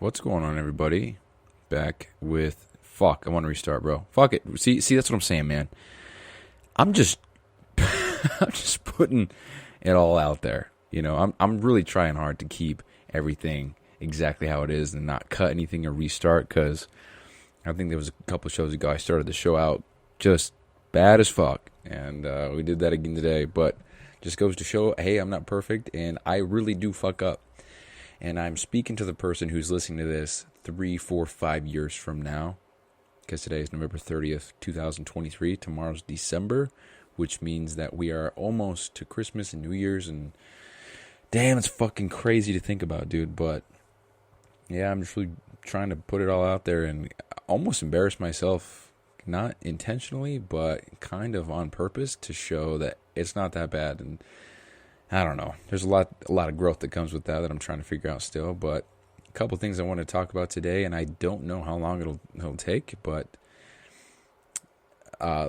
What's going on, everybody? Back with... Fuck, I want to restart, bro. Fuck it. See, that's what I'm saying, man. I'm just... I'm just putting it all out there. You know, I'm really trying hard to keep everything exactly how it is and not cut anything or restart, because I think there was a couple shows ago I started the show out just bad as fuck. And we did that again today. But just goes to show, hey, I'm not perfect, and I really do fuck up. And I'm speaking to the person who's listening to this 3, 4, 5 years from now, because today is November 30th, 2023. Tomorrow's December, which means that we are almost to Christmas and New Year's. And damn, it's fucking crazy to think about, dude. But yeah, I'm just really trying to put it all out there and almost embarrass myself, not intentionally, but kind of on purpose, to show that it's not that bad. And I don't know. There's a lot of growth that comes with that I'm trying to figure out still. But a couple things I want to talk about today, and I don't know how long it'll take. But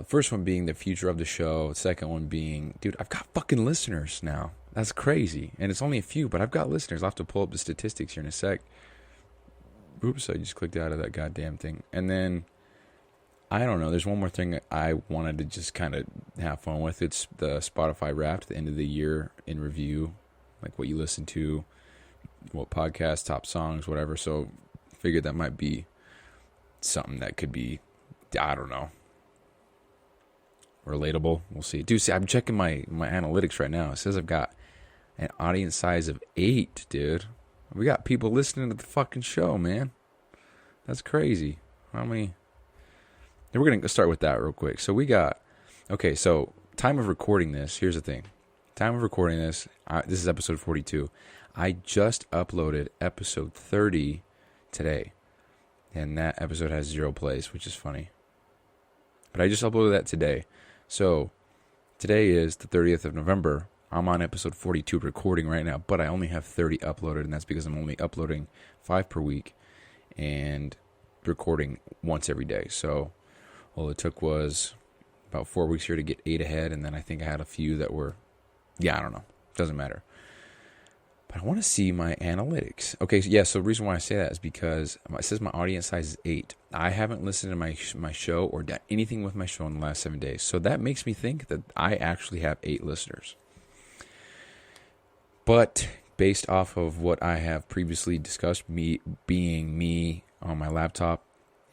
first one being the future of the show. Second one being, dude, I've got fucking listeners now. That's crazy. And it's only a few, but I've got listeners. I'll have to pull up the statistics here in a sec. Oops, I just clicked out of that goddamn thing. And then, I don't know, there's one more thing I wanted to just kind of have fun with. It's the Spotify Wrapped, the end of the year in review, like what you listen to, what podcasts, top songs, whatever. So figured that might be something that could be, I don't know, relatable. We'll see. Dude, see, I'm checking my analytics right now. It says I've got an audience size of 8, dude. We got people listening to the fucking show, man. That's crazy. How many? We're going to start with that real quick. So we got, okay, so time of recording this, here's the thing. Time of recording this, this is episode 42. I just uploaded episode 30 today. And that episode has 0 plays, which is funny. But I just uploaded that today. So today is the 30th of November. I'm on episode 42 recording right now, but I only have 30 uploaded, and that's because I'm only uploading 5 per week and recording once every day. So all it took was about 4 weeks here to get 8 ahead, and then I think I had a few that were, I don't know. Doesn't matter. But I want to see my analytics. Okay, so the reason why I say that is because it says my audience size is 8. I haven't listened to my show or done anything with my show in the last 7 days. So that makes me think that I actually have 8 listeners. But based off of what I have previously discussed, me being me on my laptop,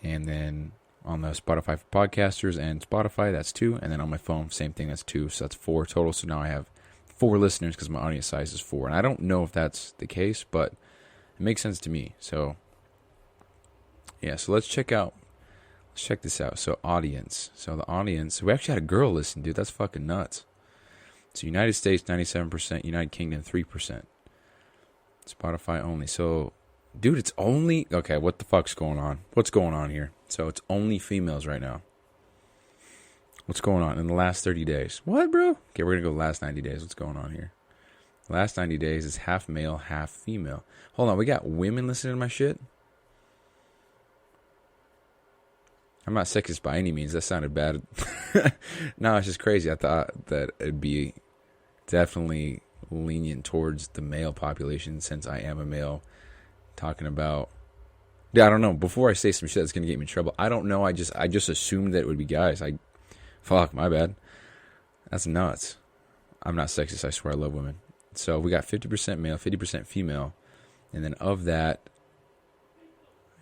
and then on the Spotify for podcasters and Spotify, that's 2. And then on my phone, same thing, that's 2. So that's 4 total. So now I have 4 listeners because my audience size is 4. And I don't know if that's the case, but it makes sense to me. So yeah, so let's check this out. So audience. So the audience, we actually had a girl listen, dude. That's fucking nuts. So United States, 97%. United Kingdom, 3%. Spotify only. So, dude, it's only... Okay, what the fuck's going on? What's going on here? So it's only females right now. What's going on in the last 30 days? What, bro? Okay, we're going to go last 90 days. What's going on here? Last 90 days is half male, half female. Hold on, we got women listening to my shit? I'm not sexist by any means. That sounded bad. No, it's just crazy. I thought that it'd be definitely lenient towards the male population, since I am a male. Talking about... Yeah, I don't know. Before I say some shit that's going to get me in trouble, I don't know. I just assumed that it would be guys. Fuck, my bad. That's nuts. I'm not sexist. I swear I love women. So we got 50% male, 50% female. And then of that,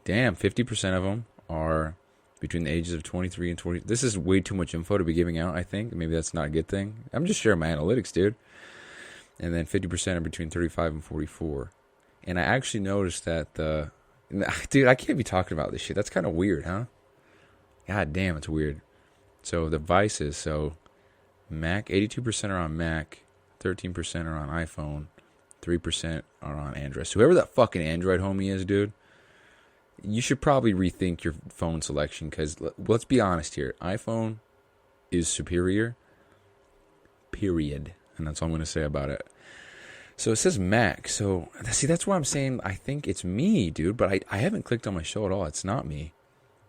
damn, 50% of them are between the ages of 23 and 20. This is way too much info to be giving out, I think. Maybe that's not a good thing. I'm just sharing my analytics, dude. And then 50% are between 35 and 44. And I actually noticed that dude, I can't be talking about this shit. That's kind of weird, huh? God damn, it's weird. So the devices, so Mac, 82% are on Mac, 13% are on iPhone, 3% are on Android. So whoever that fucking Android homie is, dude, you should probably rethink your phone selection, because let's be honest here. iPhone is superior, period. And that's all I'm going to say about it. So it says Mac. So, see, that's why I'm saying I think it's me, dude. But I haven't clicked on my show at all. It's not me.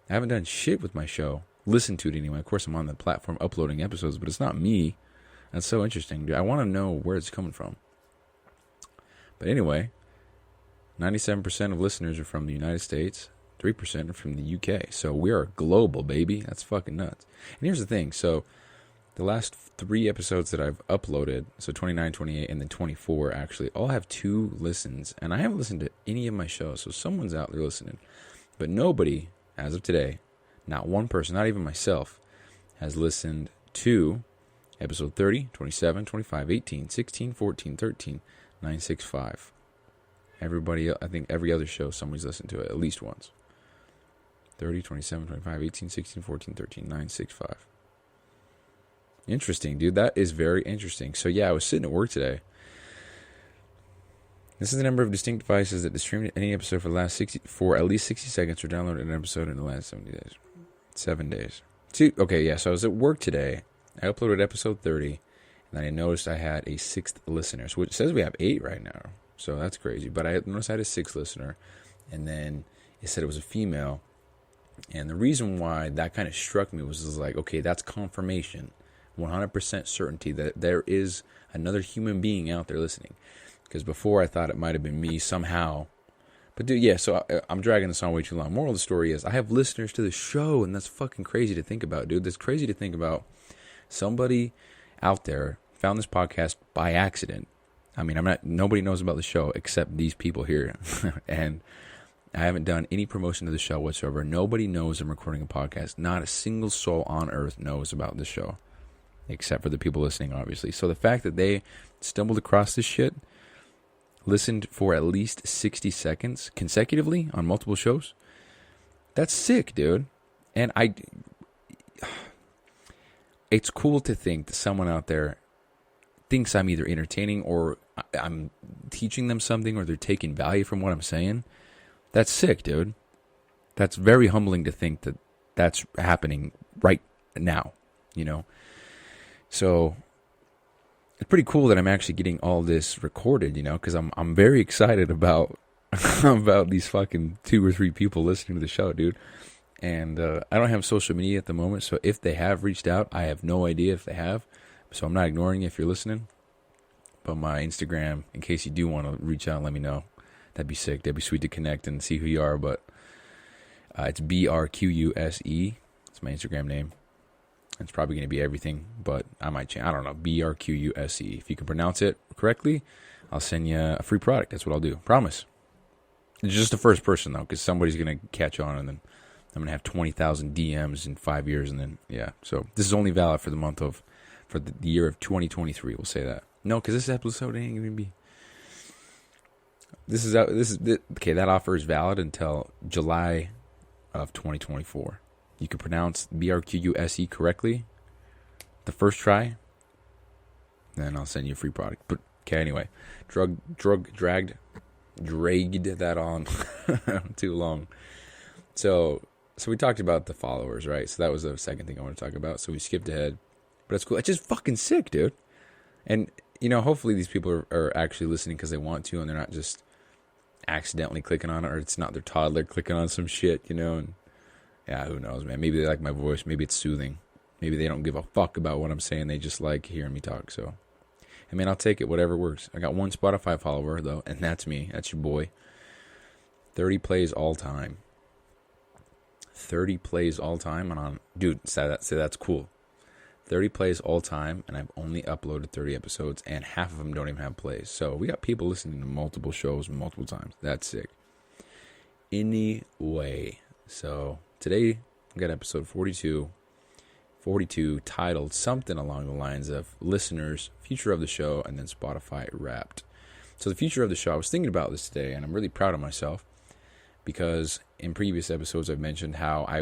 I haven't done shit with my show. Listened to it anyway. Of course, I'm on the platform uploading episodes, but it's not me. That's so interesting, dude. I want to know where it's coming from. But anyway, 97% of listeners are from the United States. 3% are from the UK. So we are global, baby. That's fucking nuts. And here's the thing. So the last 3 episodes that I've uploaded, so 29, 28, and then 24 actually, all have 2 listens. And I haven't listened to any of my shows. So someone's out there listening. But nobody, as of today, not one person, not even myself, has listened to episode 30, 27, 25, 18, 16, 14, 13, 965. Everybody, I think every other show, somebody's listened to it at least once. 30, 27, 25, 18, 16, 14, 13, 965. Interesting, dude. That is very interesting. So, yeah, I was sitting at work today. This is the number of distinct devices that streamed any episode for the last 60, for at least 60 seconds or downloaded an episode in the last 70 days. 7 days. Okay, yeah, so I was at work today. I uploaded episode 30, and then I noticed I had a 6th listener. So it says we have 8 right now. So that's crazy. But I noticed I had a 6th listener, and then it said it was a female. And the reason why that kind of struck me was like, okay, that's confirmation, 100% certainty that there is another human being out there listening. Because before I thought it might have been me somehow. But dude, yeah, so I'm dragging this on way too long. Moral of the story is I have listeners to the show, and that's fucking crazy to think about, dude. That's crazy to think about. Somebody out there found this podcast by accident. I mean, nobody knows about the show except these people here. And I haven't done any promotion to the show whatsoever. Nobody knows I'm recording a podcast. Not a single soul on earth knows about this show, except for the people listening, obviously. So the fact that they stumbled across this shit, listened for at least 60 seconds consecutively on multiple shows, that's sick, dude. And it's cool to think that someone out there thinks I'm either entertaining or I'm teaching them something or they're taking value from what I'm saying. That's sick, dude. That's very humbling to think that that's happening right now, you know? So it's pretty cool that I'm actually getting all this recorded, you know, because I'm very excited about about these fucking 2 or 3 people listening to the show, dude. And I don't have social media at the moment, so if they have reached out, I have no idea if they have. So I'm not ignoring you if you're listening. But my Instagram, in case you do want to reach out and let me know, that'd be sick. That'd be sweet to connect and see who you are. But it's bq.POV. It's my Instagram name. It's probably going to be everything, but I might change. I don't know. bq.POV. If you can pronounce it correctly, I'll send you a free product. That's what I'll do. Promise. It's just the first person, though, because somebody's going to catch on, and then I'm going to have 20,000 DMs in 5 years, and then, yeah. So this is only valid for the year of 2023. We'll say that. No, because this episode ain't going to be. Okay, that offer is valid until July of 2024. You can pronounce BRQUSE correctly the first try, then I'll send you a free product. But okay, anyway, dragged that on too long. So we talked about the followers, right? So that was the second thing I want to talk about. So we skipped ahead, but it's cool. It's just fucking sick, dude. And you know, hopefully these people are actually listening because they want to, and they're not just accidentally clicking on it, or it's not their toddler clicking on some shit, you know. And yeah, who knows, man? Maybe they like my voice. Maybe it's soothing. Maybe they don't give a fuck about what I'm saying. They just like hearing me talk. So, I mean, I'll take it. Whatever works. I got 1 Spotify follower, though, and that's me. That's your boy. 30 plays all time. 30 plays all time. And on, dude, say that's cool. 30 plays all time, and I've only uploaded 30 episodes, and half of them don't even have plays. So, we got people listening to multiple shows multiple times. That's sick. Anyway, so today, we got episode 42, titled something along the lines of listeners, future of the show, and then Spotify Wrapped. So the future of the show, I was thinking about this today, and I'm really proud of myself because in previous episodes I've mentioned how I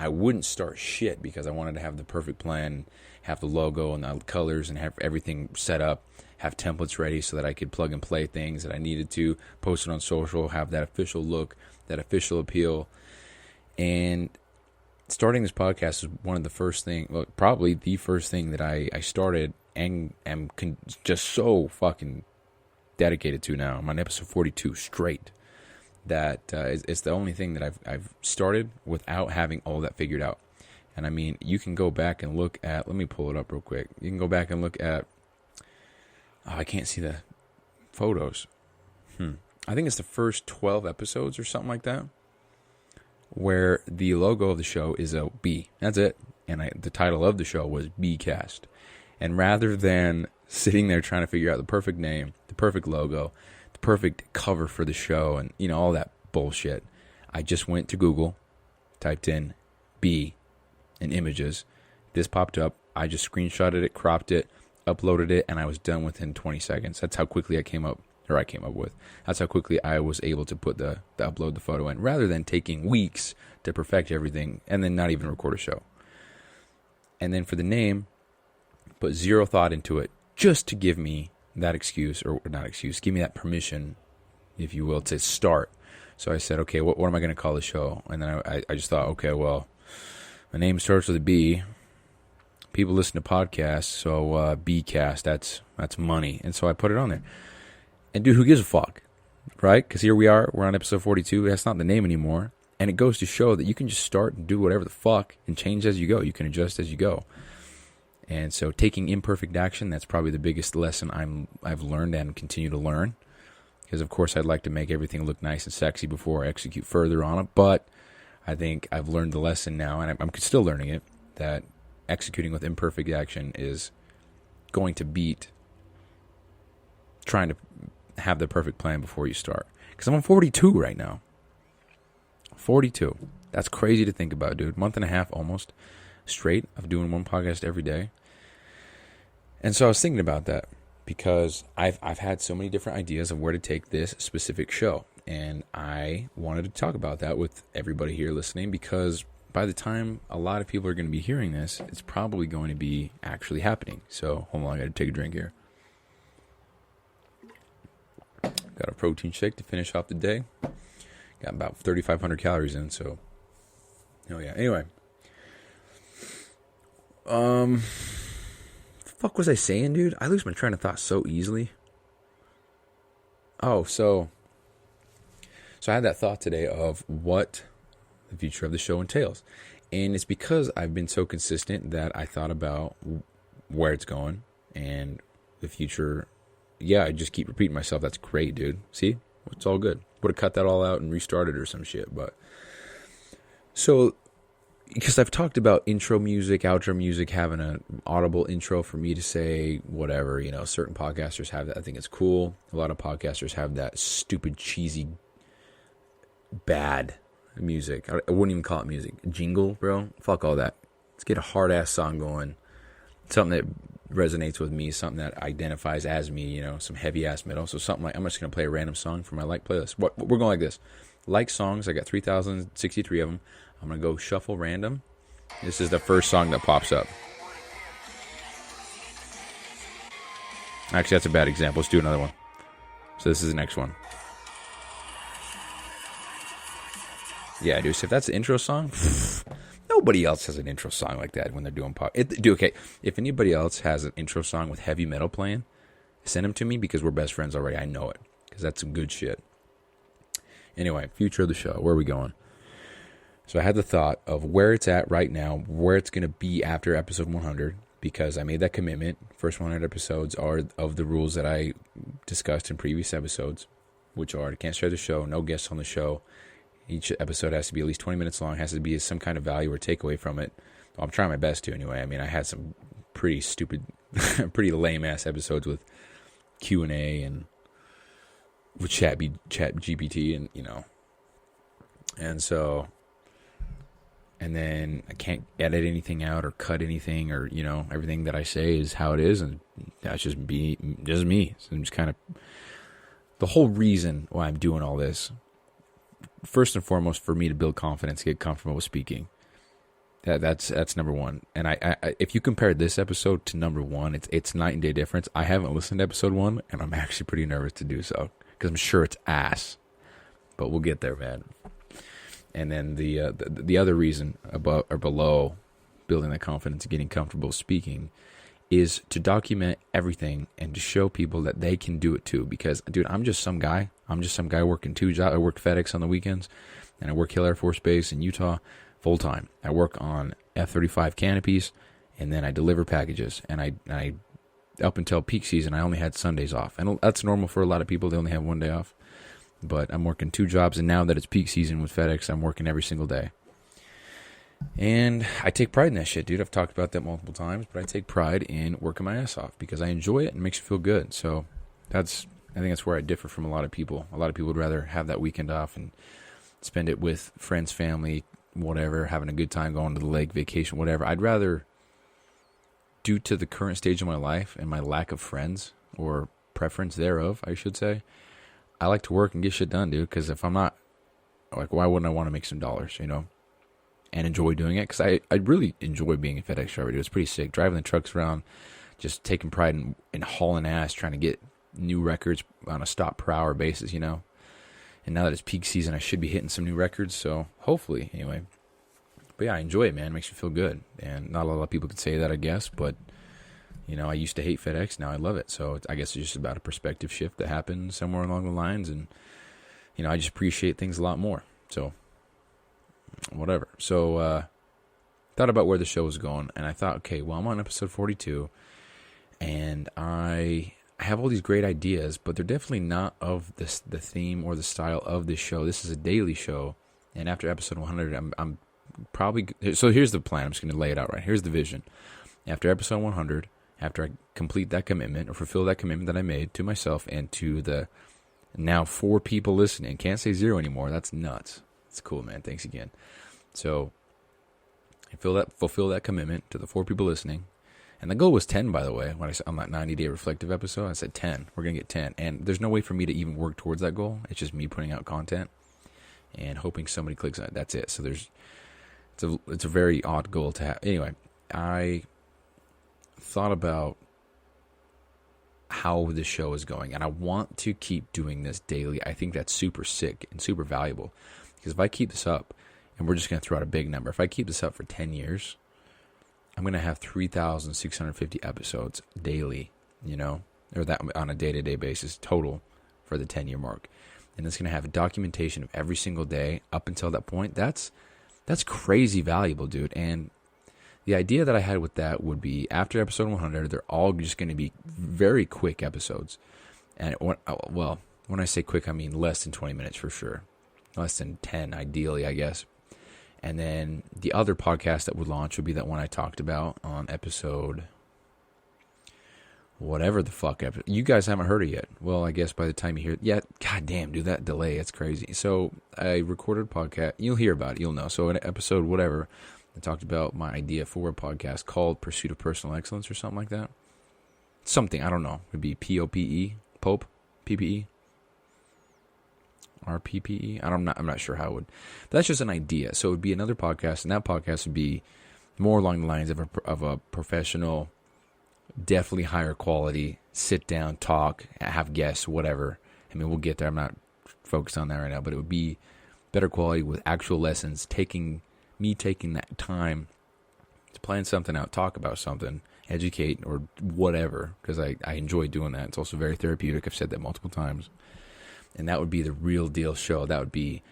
wouldn't start shit because I wanted to have the perfect plan, have the logo and the colors and have everything set up, have templates ready so that I could plug and play things that I needed to, post it on social, have that official look, that official appeal. And starting this podcast is one of the first things, well, probably the first thing that I started and am just so fucking dedicated to now. I'm on episode 42 straight. That it's the only thing that I've started without having all that figured out. And I mean, you can go back and look at, let me pull it up real quick. You can go back and look at, I can't see the photos. I think it's the first 12 episodes or something like that, where the logo of the show is a bee. That's it. And the title of the show was Bcast. And rather than sitting there trying to figure out the perfect name, the perfect logo, the perfect cover for the show, and all that bullshit, I just went to Google, typed in bee and images. This popped up. I just screenshotted it, cropped it, uploaded it, and I was done within 20 seconds. That's how quickly I came up with. That's how quickly I was able to put the upload the photo in, rather than taking weeks to perfect everything and then not even record a show. And then for the name, put zero thought into it, just to give me that excuse, or not excuse, give me that permission, if you will, to start. So I said, okay, what am I going to call the show? And then I just thought, okay, well, my name starts with a B. People listen to podcasts, so Bcast, that's money. And so I put it on there. And dude, who gives a fuck, right? Because here we are, we're on episode 42. That's not the name anymore. And it goes to show that you can just start and do whatever the fuck and change as you go. You can adjust as you go. And so taking imperfect action, that's probably the biggest lesson I've learned and continue to learn. Because, of course, I'd like to make everything look nice and sexy before I execute further on it. But I think I've learned the lesson now, and I'm still learning it, that executing with imperfect action is going to beat trying to have the perfect plan before you start. Because I'm on 42 right now. 42. That's crazy to think about, dude. Month and a half almost straight of doing one podcast every day. And so I was thinking about that because I've had so many different ideas of where to take this specific show. And I wanted to talk about that with everybody here listening, because by the time a lot of people are going to be hearing this, it's probably going to be actually happening. So hold on, I got to take a drink here. Got a protein shake to finish off the day. Got about 3,500 calories in, so oh yeah. Anyway, the fuck was I saying, dude? I lose my train of thought so easily. Oh, so I had that thought today of what the future of the show entails, and it's because I've been so consistent that I thought about where it's going and the future. Yeah, I just keep repeating myself. That's great, dude. See? It's all good. Would have cut that all out and restarted or some shit. But so, because I've talked about intro music, outro music, having an audible intro for me to say whatever, certain podcasters have that. I think it's cool. A lot of podcasters have that stupid, cheesy, bad music. I wouldn't even call it music. Jingle, bro. Fuck all that. Let's get a hard-ass song going. Something that resonates with me, something that identifies as me, some heavy ass metal. So something like, I'm just going to play a random song from my like playlist. We're going like this. Like songs, I got 3,063 of them. I'm going to go shuffle random. This is the first song that pops up. Actually, that's a bad example. Let's do another one. So this is the next one. Yeah, dude, so if that's the intro song, nobody else has an intro song like that when they're doing pop. Dude, okay, if anybody else has an intro song with heavy metal playing, send them to me, because we're best friends already. I know it, because that's some good shit. Anyway, future of the show. Where are we going? So I had the thought of where it's at right now, where it's going to be after episode 100, because I made that commitment. First 100 episodes are of the rules that I discussed in previous episodes, which are: can't share the show, no guests on the show. Each episode has to be at least 20 minutes long, has to be some kind of value or takeaway from it. Well, I'm trying my best to anyway. I mean, I had some pretty stupid, pretty lame-ass episodes with Q&A and with Chat GPT and, and then I can't edit anything out or cut anything, or, everything that I say is how it is, and that's just me. So I'm just kind of, the whole reason why I'm doing all this, first and foremost, for me to build confidence, get comfortable with speaking. That's number one. And I if you compare this episode to number one, it's night and day difference. I haven't listened to episode 1, and I'm actually pretty nervous to do so, because I'm sure it's ass. But we'll get there, man. And then the other reason above or below building that confidence and getting comfortable speaking is to document everything and to show people that they can do it too. Because, dude, I'm just some guy. Working 2 jobs. I work FedEx on the weekends, and I work Hill Air Force Base in Utah full time. I work on F-35 canopies, and then I deliver packages. And I up until peak season, I only had Sundays off. And that's normal for a lot of people. They only have one day off. But I'm working 2 jobs, and now that it's peak season with FedEx, I'm working every single day. And I take pride in that shit, dude. I've talked about that multiple times, but I take pride in working my ass off because I enjoy it and it makes me feel good. So I think that's where I differ from a lot of people. A lot of people would rather have that weekend off and spend it with friends, family, whatever, having a good time, going to the lake, vacation, whatever. I'd rather, due to the current stage of my life and my lack of friends, or preference thereof, I should say, I like to work and get shit done, dude, because if I'm not, like, why wouldn't I want to make some dollars, and enjoy doing it? Because I really enjoy being a FedEx driver, dude. It's pretty sick. Driving the trucks around, just taking pride in hauling ass, trying to get new records on a stop per hour basis, And now that it's peak season, I should be hitting some new records, so hopefully, anyway. But yeah, I enjoy it, man. It makes me feel good. And not a lot of people could say that, I guess, but, I used to hate FedEx. Now I love it. So I guess it's just about a perspective shift that happened somewhere along the lines, and, I just appreciate things a lot more. So, whatever. So, thought about where the show was going, and I thought, okay, well, I'm on episode 42, and I have all these great ideas, but they're definitely not of the theme or the style of this show. This is a daily show, and after episode 100, I'm probably... So here's the plan. I'm just going to lay it out right. Here's the vision. After episode 100, after I complete that commitment or fulfill that commitment that I made to myself and to the now 4 people listening, can't say 0 anymore. That's nuts. It's cool, man. Thanks again. So I fulfill that commitment to the 4 people listening. And the goal was 10, by the way. When I said on that 90-day reflective episode, I said 10. We're going to get 10. And there's no way for me to even work towards that goal. It's just me putting out content and hoping somebody clicks on it. That's it. So it's a very odd goal to have. Anyway, I thought about how this show is going, and I want to keep doing this daily. I think that's super sick and super valuable, because if I keep this up, and we're just going to throw out a big number, if I keep this up for 10 years, I'm going to have 3,650 episodes daily, or that on a day-to-day basis total for the 10-year mark. And it's going to have a documentation of every single day up until that point. That's crazy valuable, dude. And the idea that I had with that would be after episode 100, they're all just going to be very quick episodes. And when I say quick, I mean less than 20 minutes for sure. Less than 10, ideally, I guess. And then the other podcast that would launch would be that one I talked about on episode... whatever the fuck episode. You guys haven't heard it yet. Well, I guess by the time you hear it... Yeah, goddamn, dude, that delay, it's crazy. So I recorded a podcast. You'll hear about it. You'll know. So in episode whatever, I talked about my idea for a podcast called Pursuit of Personal Excellence or something like that. Something, I don't know. It would be POPE, Pope, PPE, RPPE. I'm not sure how it would. But that's just an idea. So it would be another podcast, and that podcast would be more along the lines of a professional, definitely higher quality, sit down, talk, have guests, whatever. I mean, we'll get there. I'm not focused on that right now, but it would be better quality with actual lessons, taking that time to plan something out, talk about something, educate, or whatever, because I enjoy doing that. It's also very therapeutic. I've said that multiple times. And that would be the real deal show. That would be,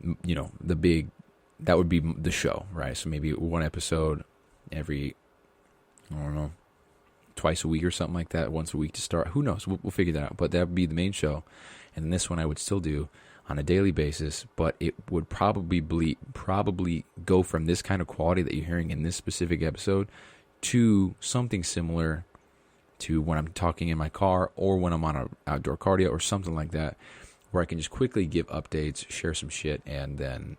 that would be the show, right? So maybe one episode every, I don't know, twice a week or something like that, once a week to start. Who knows? We'll figure that out. But that would be the main show. And this one I would still do on a daily basis, but it would probably go from this kind of quality that you're hearing in this specific episode to something similar to when I'm talking in my car or when I'm on an outdoor cardio or something like that, where I can just quickly give updates, share some shit, and then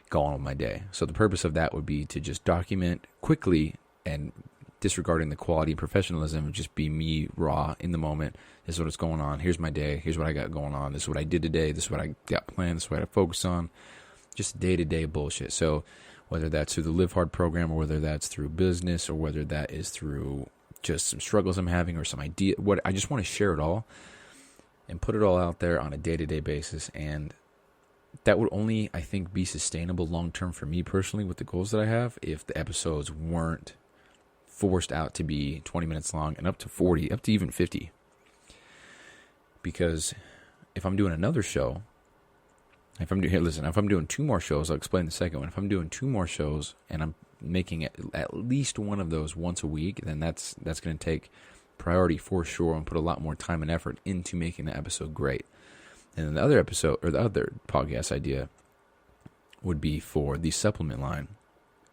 go on with my day. So the purpose of that would be to just document quickly and disregarding the quality and professionalism, just be me raw in the moment. This is what's going on. Here's my day. Here's what I got going on. This is what I did today. This is what I got planned. This is what I focus on. Just day-to-day bullshit. So whether that's through the Live Hard program or whether that's through business or whether that is through just some struggles I'm having or some idea, I just want to share it all and put it all out there on a day-to-day basis. And that would only, I think, be sustainable long-term for me personally with the goals that I have if the episodes weren't forced out to be 20 minutes long and up to 40, up to even 50. Because if I'm doing another show, if I'm doing 2 more shows, I'll explain the second one. If I'm doing 2 more shows and I'm making at least one of those once a week, then that's going to take priority for sure and put a lot more time and effort into making the episode great. And then the other episode, or the other podcast idea, would be for the supplement line.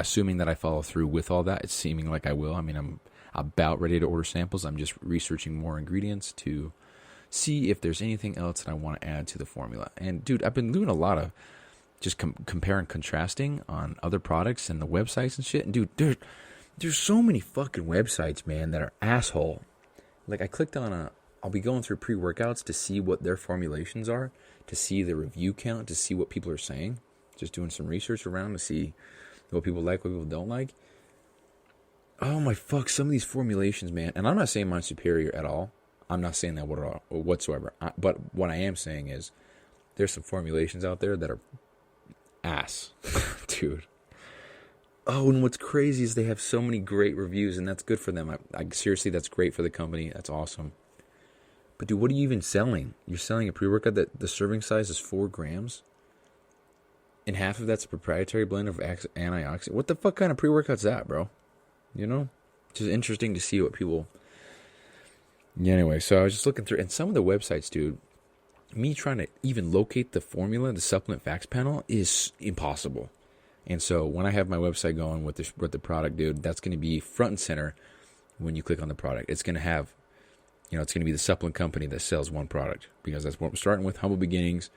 Assuming that I follow through with all that, it's seeming like I will. I mean, I'm about ready to order samples. I'm just researching more ingredients to see if there's anything else that I want to add to the formula. And dude, I've been doing a lot of just compare and contrasting on other products and the websites and shit. And dude, there's so many fucking websites, man, that are asshole. Like, I clicked on I'll be going through pre-workouts to see what their formulations are, to see the review count, to see what people are saying. Just doing some research around to see what people like, what people don't like. Oh my fuck, some of these formulations, man. And I'm not saying mine's superior at all. I'm not saying that whatsoever. But what I am saying is there's some formulations out there that are ass. Dude. Oh, and what's crazy is they have so many great reviews, and that's good for them. I seriously, that's great for the company. That's awesome. But dude, what are you even selling? You're selling a pre-workout that the serving size is 4 grams? And half of that's a proprietary blend of antioxidant. What the fuck kind of pre-workout's that, bro? You know? It's just interesting to see what people... Yeah, anyway, so I was just looking through, and some of the websites, dude, me trying to even locate the formula, the supplement facts panel, is impossible. And so when I have my website going with the product, dude, that's going to be front and center when you click on the product. It's going to have, it's going to be the supplement company that sells one product, because that's what we're starting with, humble beginnings.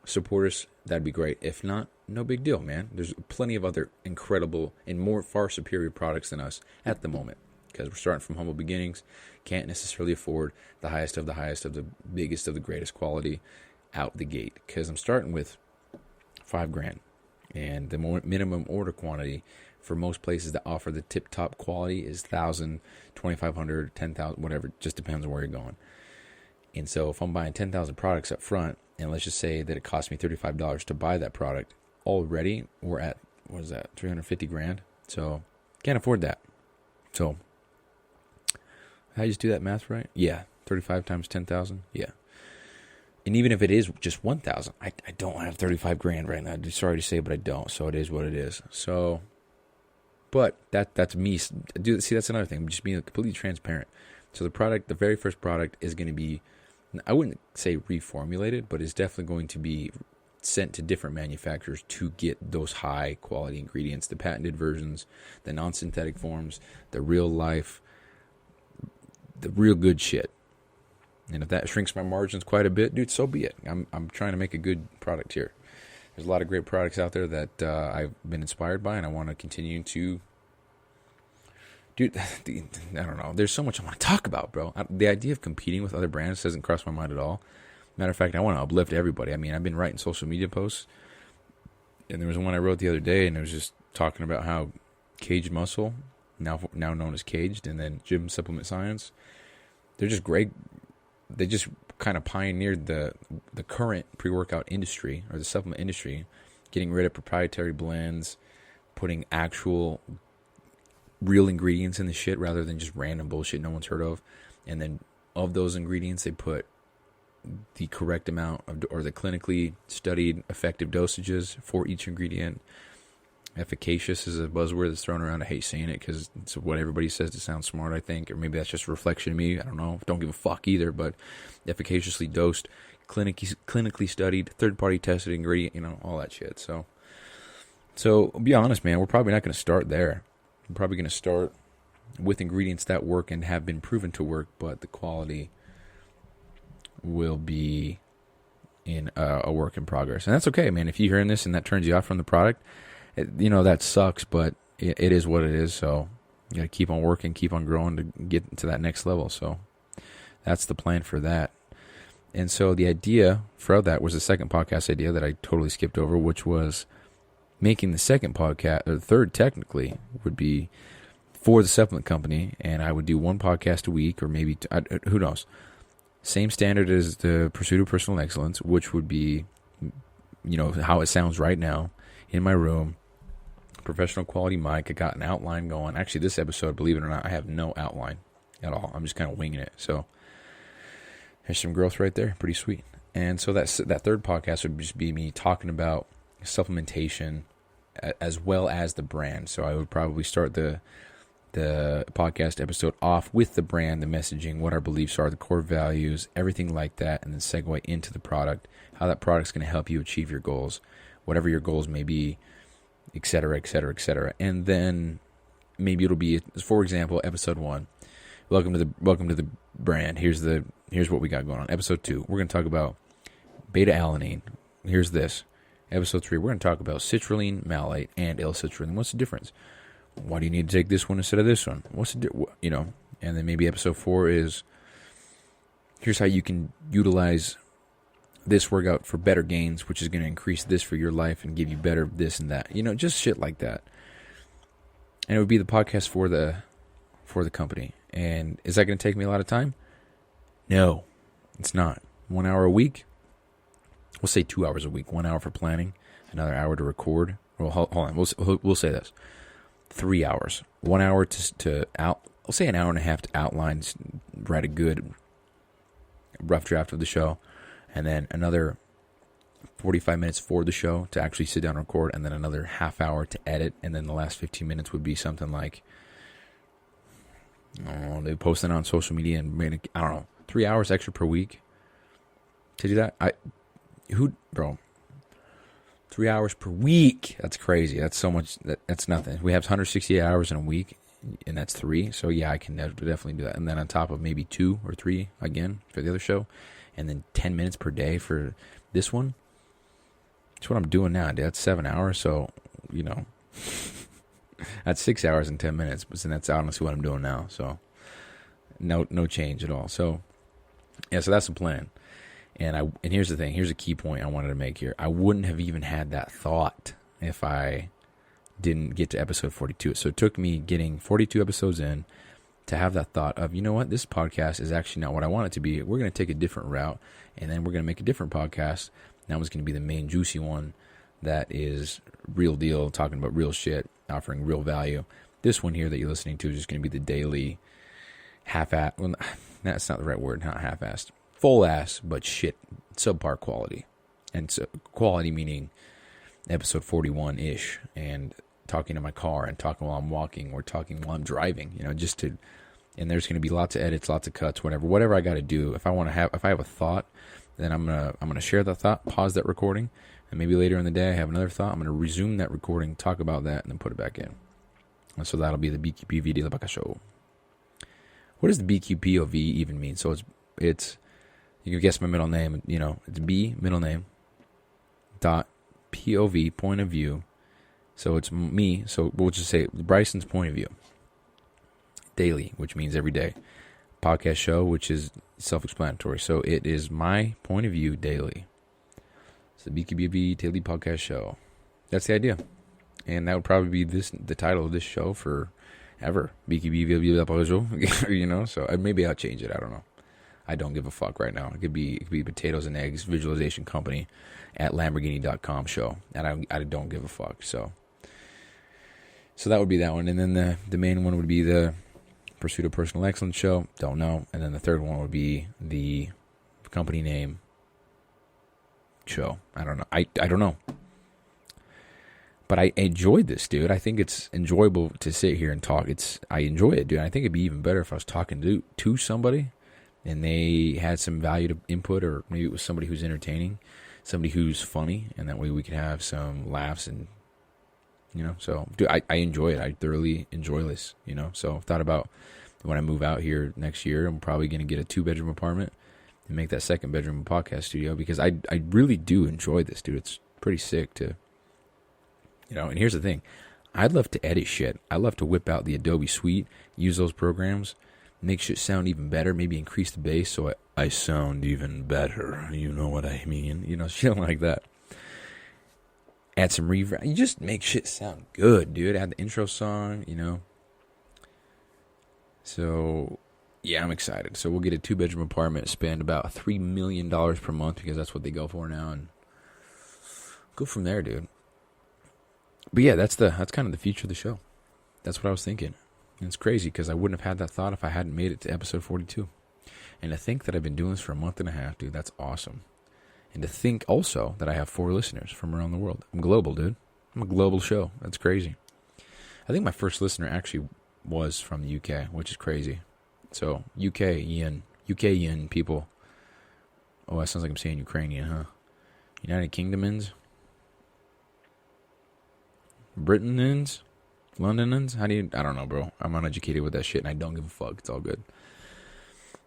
Support us, that'd be great. If not, no big deal, man. There's plenty of other incredible and far superior products than us at the moment, because we're starting from humble beginnings. Can't necessarily afford the highest of the biggest of the greatest quality out the gate, because I'm starting with $5,000, and the minimum order quantity for most places that offer the tip top quality is 1,000, 2,500, 10,000, whatever. It just depends on where you're going. And so if I'm buying 10,000 products up front, and let's just say that it cost me $35 to buy that product, already we're at, what is that, $350,000? So can't afford that. So I just do that math right? Yeah, 35 times 10,000. Yeah. And even if it is just 1,000, I don't have $35,000 right now. I'm sorry to say, but I don't. So it is what it is. So, but that's me. Dude, see, that's another thing. I'm just being completely transparent. So the very first product is going to be, I wouldn't say reformulated, but it's definitely going to be sent to different manufacturers to get those high quality ingredients, the patented versions, the non-synthetic forms, the real life, the real good shit. And if that shrinks my margins quite a bit, dude, so be it. I'm trying to make a good product here. There's a lot of great products out there that I've been inspired by, and I want to continue to. Dude, I don't know. There's so much I want to talk about, bro. The idea of competing with other brands doesn't cross my mind at all. Matter of fact, I want to uplift everybody. I mean, I've been writing social media posts, and there was one I wrote the other day, and it was just talking about how Caged Muscle, now known as Caged, and then Gym Supplement Science, they're just great. They just kind of pioneered the current pre-workout industry, or the supplement industry, getting rid of proprietary blends, putting actual real ingredients in the shit rather than just random bullshit no one's heard of. And then of those ingredients, they put the correct amount of, or the clinically studied effective dosages for each ingredient. Efficacious is a buzzword that's thrown around. I hate saying it because it's what everybody says to sound smart, I think. Or maybe that's just a reflection of me. I don't know. Don't give a fuck either. But efficaciously dosed, clinically studied, third-party tested ingredient, all that shit. So be honest, man. We're probably not going to start there. We're probably going to start with ingredients that work and have been proven to work, but the quality will be in a work in progress. And that's okay, man. If you're hearing this and that turns you off from the product, that sucks, but it is what it is. So you got to keep on working, keep on growing to get to that next level. So that's the plan for that. And so the idea for that was the second podcast idea that I totally skipped over, which was making the second podcast, or the third technically, would be for the supplement company. And I would do one podcast a week, or maybe, who knows. Same standard as the Pursuit of Personal Excellence, which would be, how it sounds right now in my room. Professional quality mic. I got an outline going. Actually, this episode, believe it or not, I have no outline at all. I'm just kind of winging it. So there's some growth right there. Pretty sweet. And so that third podcast would just be me talking about supplementation as well as the brand. So I would probably start the the podcast episode off with the brand, the messaging, what our beliefs are, the core values, everything like that, and then segue into the product, how that product's going to help you achieve your goals, whatever your goals may be, et cetera, et cetera, et cetera. And then maybe it'll be, for example, episode 1. Welcome to the brand. Here's what we got going on. Episode 2, we're going to talk about beta-alanine. Here's this. Episode 3, we're going to talk about citrulline, malate, and L-citrulline. What's the difference? Why do you need to take this one instead of this one? And then maybe episode 4 is, here's how you can utilize this workout for better gains, which is going to increase this for your life and give you better this and that. Just shit like that. And it would be the podcast for the company. And is that going to take me a lot of time? No, it's not. 1 hour a week. We'll say 2 hours a week. 1 hour for planning, another hour to record. Well, hold on. We'll say this. 3 hours. 1 hour we'll say an hour and a half to outline, write a good rough draft of the show, and then another 45 minutes for the show to actually sit down and record, and then another half hour to edit, and then the last 15 minutes would be something like, they post it on social media and made 3 hours extra per week to do that. 3 hours per week. That's crazy. That's so much. That's nothing. We have 168 hours in a week, and that's 3. So yeah, I can definitely do that. And then on top of maybe 2 or 3 again for the other show, and then 10 minutes per day for this one. That's what I'm doing now, dude. That's 7 hours. So that's 6 hours and 10 minutes. But that's honestly what I'm doing now. So no change at all. So yeah, so that's the plan. And here's the thing. Here's a key point I wanted to make here. I wouldn't have even had that thought if I didn't get to episode 42. So it took me getting 42 episodes in to have that thought of, this podcast is actually not what I want it to be. We're going to take a different route, and then we're going to make a different podcast. That was going to be the main juicy one that is real deal, talking about real shit, offering real value. This one here that you're listening to is just going to be the daily half-assed. Well, that's not the right word, not half-assed. Full ass, but shit, subpar quality. And so quality meaning episode 41-ish, and talking in my car, and talking while I'm walking, or talking while I'm driving, and there's going to be lots of edits, lots of cuts, whatever I got to do. If I have a thought, then I'm going to share that thought, pause that recording, and maybe later in the day I have another thought. I'm going to resume that recording, talk about that, and then put it back in. And so that'll be the bq.POV de la Baca show. What does the bq.POV even mean? So it's you can guess my middle name, it's B, middle name, dot POV, point of view. So it's me, so we'll just say Bryson's point of view. Daily, which means every day. Podcast show, which is self-explanatory. So it is my point of view daily. So bq.POV daily podcast show. That's the idea. And that would probably be the title of this show forever. bq.POV, so maybe I'll change it, I don't know. I don't give a fuck right now. It could be potatoes and eggs, visualization company at Lamborghini.com show. And I don't give a fuck. So that would be that one. And then the main one would be the Pursuit of Personal Excellence show. Don't know. And then the third one would be the company name show. I don't know. I don't know. But I enjoyed this, dude. I think it's enjoyable to sit here and talk. I enjoy it, dude. I think it'd be even better if I was talking to somebody and they had some value to input, or maybe it was somebody who's entertaining, somebody who's funny, and that way we could have some laughs and, so, dude, I enjoy it. I thoroughly enjoy this, so I've thought about when I move out here next year, I'm probably going to get a 2-bedroom apartment and make that 2nd bedroom a podcast studio, because I really do enjoy this, dude. It's pretty sick to, and here's the thing. I'd love to edit shit. I love to whip out the Adobe Suite, use those programs, make shit sound even better, maybe increase the bass so I sound even better. You know what I mean? Shit like that. Add some reverb. You just make shit sound good, dude. Add the intro song, So, yeah, I'm excited. So we'll get a 2-bedroom apartment, spend about $3 million per month, because that's what they go for now, and go from there, dude. But yeah, that's kind of the future of the show. That's what I was thinking. And it's crazy because I wouldn't have had that thought if I hadn't made it to episode 42. And to think that I've been doing this for a month and a half, dude, that's awesome. And to think also that I have 4 listeners from around the world. I'm global, dude. I'm a global show. That's crazy. I think my first listener actually was from the UK, which is crazy. So UK-ian people. Oh, that sounds like I'm saying Ukrainian, huh? United Kingdomans, Britainans, Londonans. How do you? I don't know, bro. I'm uneducated with that shit, and I don't give a fuck. It's all good.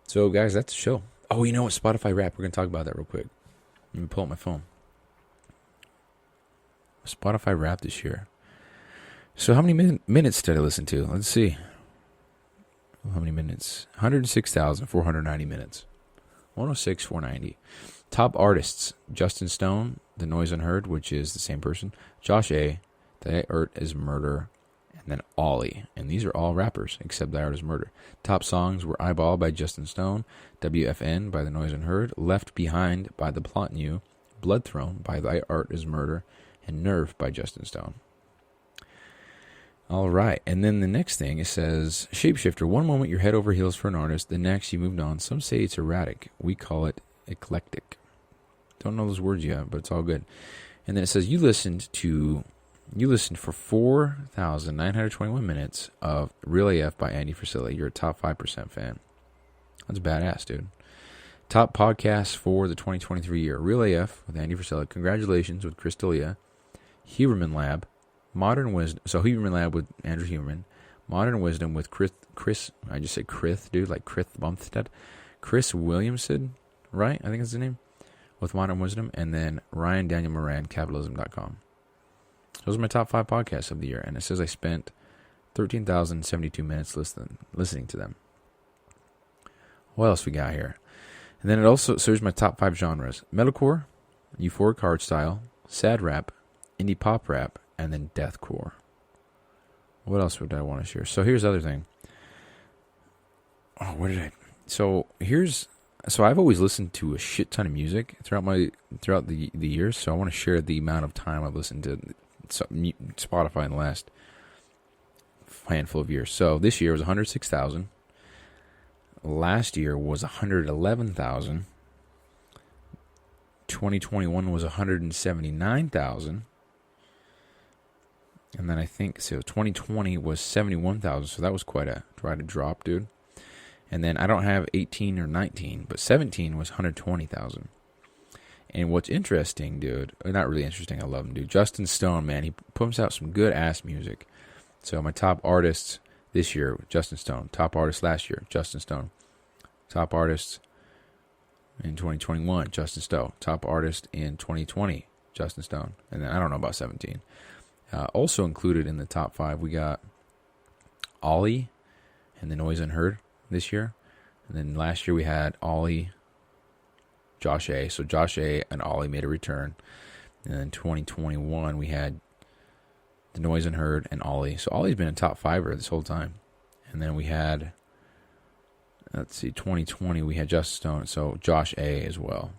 So, guys, that's the show. Oh, you know what? Spotify Rap. We're gonna talk about that real quick. Let me pull up my phone. Spotify Rap this year. So, how many minutes did I listen to? Let's see. How many minutes? 106,490 minutes. 106,490. Top artists: Justin Stone, The Noise Unheard, which is the same person. Josh A, The Art is Murder, and then Ollie. And these are all rappers except The Art is Murder. Top songs were Eyeball by Justin Stone, WFN by The Noise Unheard, Left Behind by The Plot New, Blood Throne by The Art is Murder, and Nerve by Justin Stone. All right, and then the next thing, it says, Shapeshifter, one moment you're head over heels for an artist, the next you moved on. Some say it's erratic. We call it eclectic. Don't know those words yet, but it's all good. And then it says, you listened for 4,921 minutes of Real AF by Andy Frisella. You're a top 5% fan. That's badass, dude. Top podcasts for the 2023 year. Real AF with Andy Frisella. Congratulations with Chris D'Elia. Huberman Lab. Modern Wisdom. So Huberman Lab with Andrew Huberman. Modern Wisdom with Chris. I just say Chris, dude, like Chris Bumstead. Chris Williamson, right? I think that's his name. With Modern Wisdom. And then Ryan Daniel Moran, Capitalism.com. Those are my top 5 podcasts of the year. And it says I spent 13,072 minutes listening to them. What else we got here? And then it also, so here's my top 5 genres. Metalcore, euphoric hardstyle, sad rap, indie pop rap, and then deathcore. What else would I want to share? So here's the other thing. Oh, where did I? So I've always listened to a shit ton of music throughout the years. So I want to share the amount of time I've listened to Spotify in the last handful of years. So this year was 106,000. Last year was 111,000. 2021 was 179,000. And then I think, so 2020 was 71,000. So that was quite a drop, dude. And then I don't have 18 or 19, but 17 was 120,000. And what's interesting, dude, not really interesting, I love him, dude. Justin Stone, man, he pumps out some good ass music. So my top artists this year, Justin Stone. Top artist last year, Justin Stone. Top artists in 2021, Justin Stone. Top artist in 2020, Justin Stone. And then I don't know about 17. Also included in the top 5, we got Ollie and The Noise Unheard this year. And then last year we had Ollie, Josh A. So Josh A and Ollie made a return. And then 2021 we had The Noise Unheard and Ollie. So Ollie's been a top 5er this whole time. And then we had, 2020 we had Justin Stone. So Josh A as well.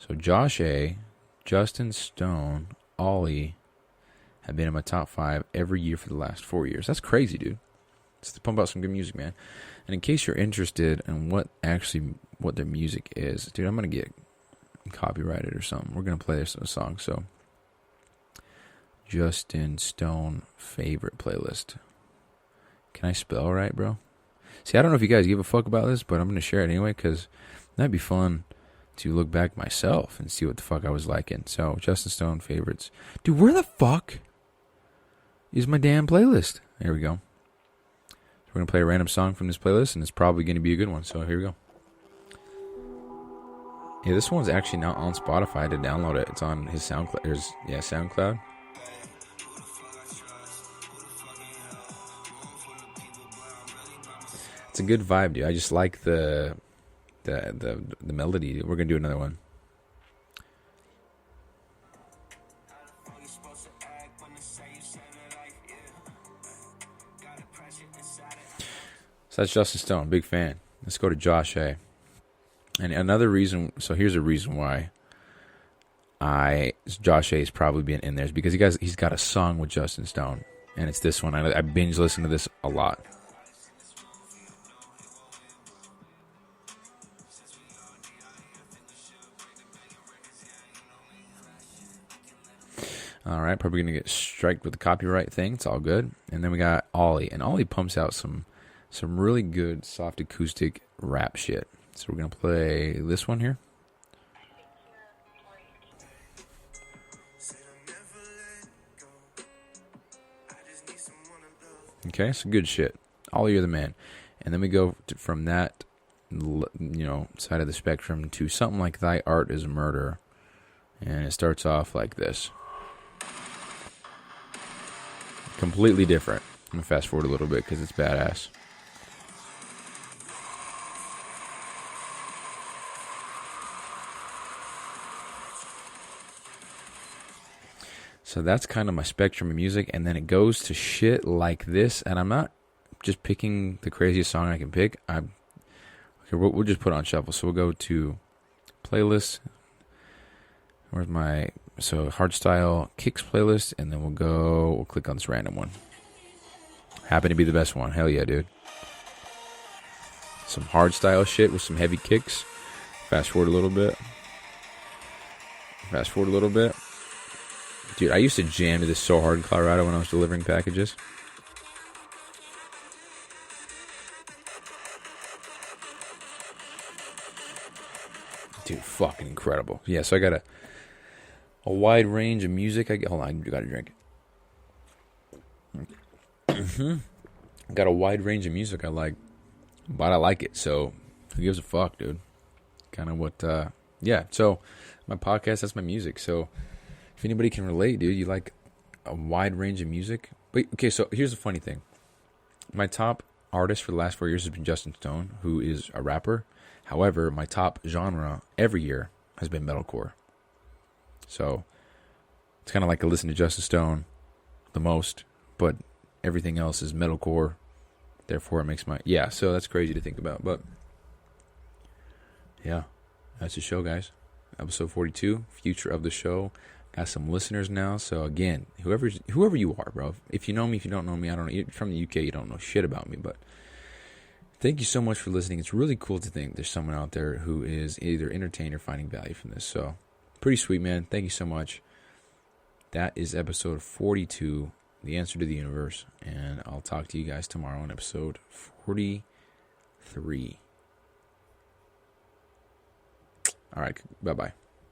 So Josh A, Justin Stone, Ollie have been in my top 5 every year for the last 4 years. That's crazy, dude. Let's pump out some good music, man. And in case you're interested in what their music is, dude, I'm going to get copyrighted or something. We're going to play this song. So, Justin Stone favorite playlist. Can I spell right, bro? See, I don't know if you guys give a fuck about this, but I'm going to share it anyway because that'd be fun to look back myself and see what the fuck I was liking. So, Justin Stone favorites. Dude, where the fuck is my damn playlist? There we go. We're going to play a random song from this playlist, and it's probably going to be a good one. So here we go. Yeah, this one's actually not on Spotify to download it. It's on his SoundCloud. SoundCloud. It's a good vibe, dude. I just like the melody. We're going to do another one. So that's Justin Stone, big fan. Let's go to Josh A. And another reason, so here's a reason why Josh A has probably been in there is because he's got a song with Justin Stone, and it's this one. I binge listen to this a lot. All right, probably gonna get striked with the copyright thing. It's all good. And then we got Ollie, and Ollie pumps out some really good soft acoustic rap shit. So we're gonna play this one here. Okay, so good shit. Ollie, you're the man. And then we go from that, side of the spectrum to something like Thy Art is Murder. And it starts off like this. Completely different. I'm going to fast forward a little bit because it's badass. So that's kind of my spectrum of music. And then it goes to shit like this. And I'm not just picking the craziest song I can pick. We'll just put it on shuffle. So we'll go to playlist. Where's my hardstyle kicks playlist, and then we'll click on this random one. Happen to be the best one. Hell yeah, dude. Some hardstyle shit with some heavy kicks. Fast forward a little bit. Dude, I used to jam to this so hard in Colorado when I was delivering packages. Dude, fucking incredible. Yeah, so I got a wide range of music. Hold on, I got a drink. Got a wide range of music I like, but I like it, so who gives a fuck, dude? Kind of what, so my podcast, that's my music, so if anybody can relate, dude, you like a wide range of music. But, okay, so here's the funny thing. My top artist for the last 4 years has been Justin Stone, who is a rapper. However, my top genre every year has been metalcore. So it's kind of like I listen to Justin Stone the most, but everything else is metalcore. Therefore, it makes so that's crazy to think about. But yeah, that's the show, guys. Episode 42, future of the show. Got some listeners now. So again, whoever you are, bro. If you know me, if you don't know me, I don't know. You're from the UK, you don't know shit about me, but thank you so much for listening. It's really cool to think there's someone out there who is either entertained or finding value from this. So pretty sweet, man. Thank you so much. That is episode 42, The Answer to the Universe. And I'll talk to you guys tomorrow on episode 43. All right. Bye-bye.